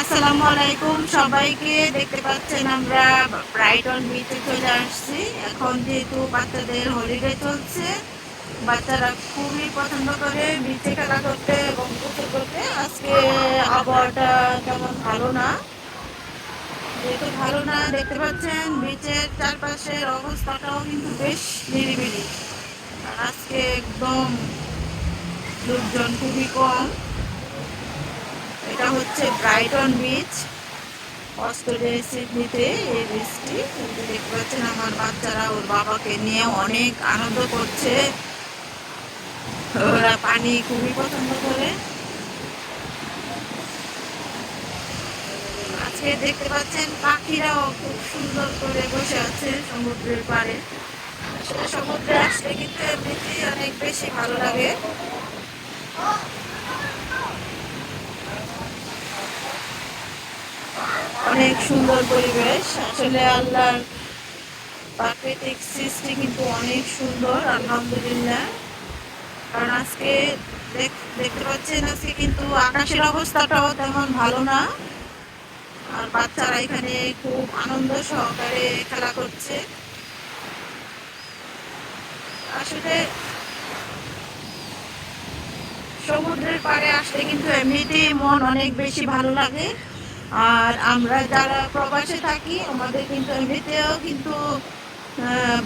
আসসালামু আলাইকুম সবাইকে। দেখতে পাচ্ছেন আমরা ব্রাইটন বিচে চলে আসছি। এখন যেহেতু বাচ্চাদের হলিডে চলছে, বাচ্চারা খুবই পছন্দ করে বিচে খেলা করতে এবং গোসল করতে। আজকে আবহাওয়াটা তেমন ভালো না, যেহেতু ভালো না দেখতে পাচ্ছেন বিচের চারপাশের অবস্থাটাও কিন্তু বেশ নিরিবিলি। আর আজকে একদম লোকজন খুবই কম। এটা হচ্ছে ব্রাইটন বিচ, অস্ট্রেলিয়ার সিডনিতে এই বৃষ্টি। দেখতে পাচ্ছেন আমার বাচ্চারা ওর বাবাকে নিয়ে অনেক আনন্দ করছে। ওরা পানি খুবই পছন্দ করে। আজকে দেখতে পাচ্ছেন পাখিরাও খুব সুন্দর করে বসে আছে সমুদ্রের পাড়ে। আসলে সমুদ্রে আসলে কিন্তু এমনিতেই অনেক বেশি ভালো লাগে। অনেক সুন্দর পরিবেশ। আসলে আল্লাহর প্রাকৃতিক সৃষ্টি কিন্তু অনেক সুন্দর, আলহামদুলিল্লাহ। কারণ আজকে দেখতে পাচ্ছেন আজকে কিন্তু আকাশের অবস্থাটাও তেমন ভালো না। আর বাচ্চারা এখানে খুব আনন্দ সহকারে খেলা করছে। আসলে সমুদ্রের পাড়ে আসলে কিন্তু এমনিতেই মন অনেক বেশি ভালো লাগে। আর আমরা যারা প্রবাসে থাকি আমাদের কিন্তু এমনিতেও কিন্তু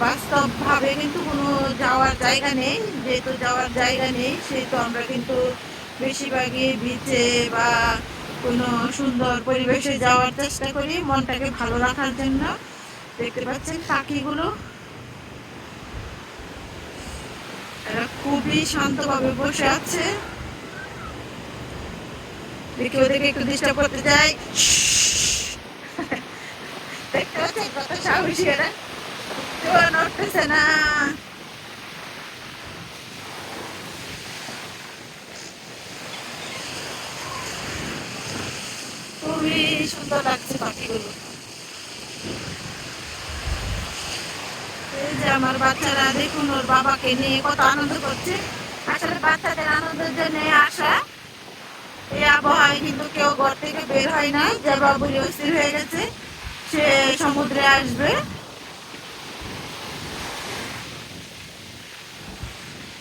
বাস্তবভাবে কিন্তু কোনো যাওয়ার জায়গা নেই। যেহেতু যাওয়ার জায়গা নেই সেহেতু আমরা কিন্তু বেশিরভাগই বিচে বা কোনো সুন্দর পরিবেশে যাওয়ার চেষ্টা করি মনটাকে ভালো রাখার জন্য। দেখতে পাচ্ছেন পাখিগুলো, এরা খুবই শান্তভাবে বসে আছে। দেখি ওদেরকে একটু ডিস্টার্ব করতে যাই। দেখতে পাচ্ছেন কত সাহসী এরা, কেউ নড়তেছে না। খুবই সুন্দর লাগছে পাখিগুলো। এই যে আমার বাচ্চারা দেখুন ওর বাবাকে নিয়ে কত আনন্দ করছে। আসলে বাচ্চাদের আনন্দের জন্য আসা। এই আবহাওয়ায় কিন্তু কেউ ঘর থেকে বের হয় না, যে বাবুরি অস্থির হয়ে গেছে সে সমুদ্রে আসবে।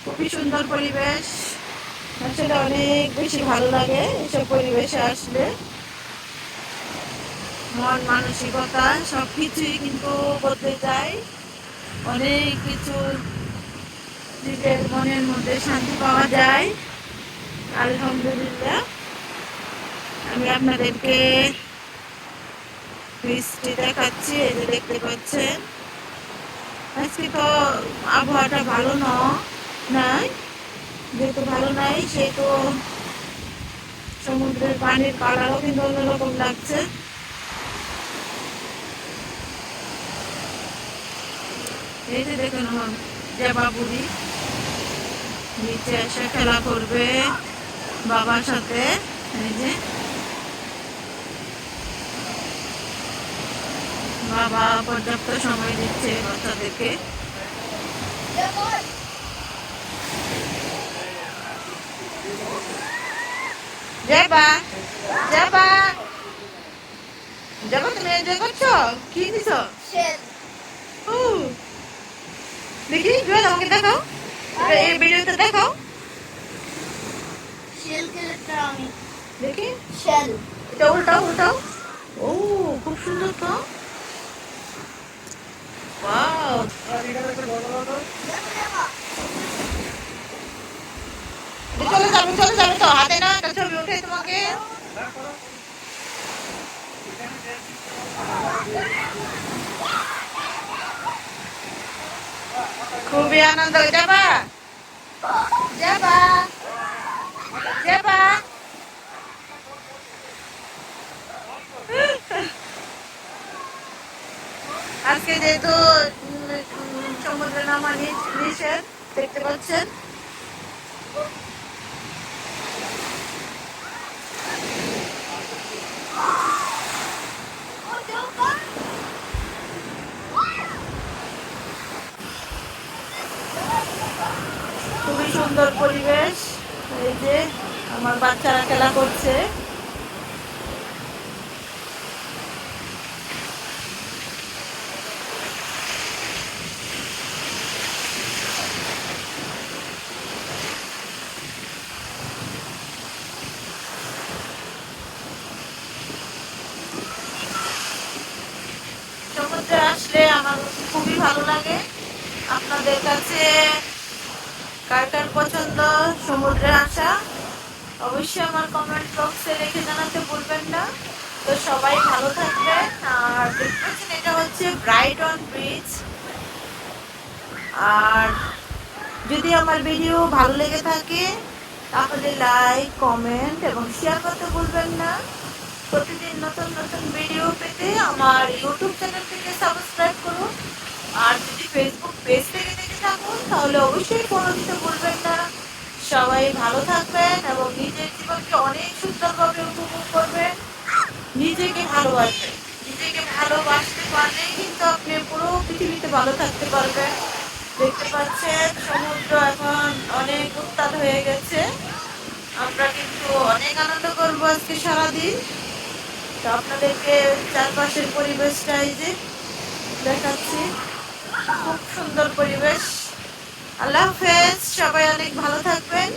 খুবই সুন্দর পরিবেশ। আসলে অনেক বেশি ভালো লাগে এসব পরিবেশে আসলে। মন মানসিকতা সবকিছুই কিন্তু বদলে যায়। অনেক কিছু নিজের মনের মধ্যে শান্তি পাওয়া যায়, আলহামদুলিল্লাহ। আমি আপনাদেরকে বৃষ্টি দেখাচ্ছি, এই যে দেখতে পাচ্ছেন। আজকে তো আবহাওয়াটা ভালো নাই, যেহেতু ভালো নাই সেহেতু সমুদ্রের পানির কালারও কিন্তু অন্যরকম লাগছে। এই যে দেখুন আমার যে বাবুরি নিচে এসে খেলা করবে বাবার সাথে। এই যে বাবা পর্যাপ্ত সময় দিচ্ছে বাচ্চাদেরকে। যাবা যাবা যাবা, তুমি এনজয় করছো? কি দিছো? ও, দেখি জুয়েল আমাকে দেখাও, এই ভিডিওতে দেখাও দেখি। এটা উল্টাও উল্টাও। ও, খুব সুন্দর তো। ওয়াও, চলে যাবে তো, হাতে না একটা ছবি উঠে তোমাকে। খুবই আনন্দ। যাবা যাবা যাবা। আজকে যেহেতু সমুদ্রে নামা নিষেধ, দেখতে পাচ্ছেন। খুবই সুন্দর পরিবেশ। এই যে আমার বাচ্চারা খেলা করছে। আসলে আমার খুবই ভালো লাগে। আপনাদের কাছে কার কার পছন্দ সমুদ্রে আসা অবশ্যই আমার কমেন্ট বক্সে রেখে জানাতে ভুলবেন না। তো সবাই ভালো থাকবেন। আর দেখতে পাচ্ছেন এটা হচ্ছে ব্রাইটন ব্রিজ। আর যদি আমার ভিডিও ভালো লেগে থাকে তাহলে লাইক কমেন্ট এবং শেয়ার করতে ভুলবেন না। প্রতিদিন নতুন নতুন ভিডিও পেতে আমার ইউটিউব চ্যানেলটিকে সাবস্ক্রাইব করুন। আর যদি ফেসবুক পেজ থেকে দেখে থাকুন তাহলে অবশ্যই ফলো দিতে ভুলবেন না। সবাই ভালো থাকবেন এবং নিজের জীবনকে অনেক সুন্দরভাবে উপভোগ করবেন। নিজেকে ভালোবাসবেন। নিজেকে ভালোবাসতে পারলেই কিন্তু আপনি পুরো পৃথিবীতে ভালো থাকতে পারবেন। দেখতে পাচ্ছেন সমুদ্র এখন অনেক উত্তাল হয়ে গেছে। আমরা কিন্তু অনেক আনন্দ করবো আজকে সারাদিন। তো আপনাদেরকে চারপাশের পরিবেশটা এই যে দেখাচ্ছি, খুব সুন্দর পরিবেশ। আল্লাহ হাফেজ, সবাই অনেক ভালো থাকবেন।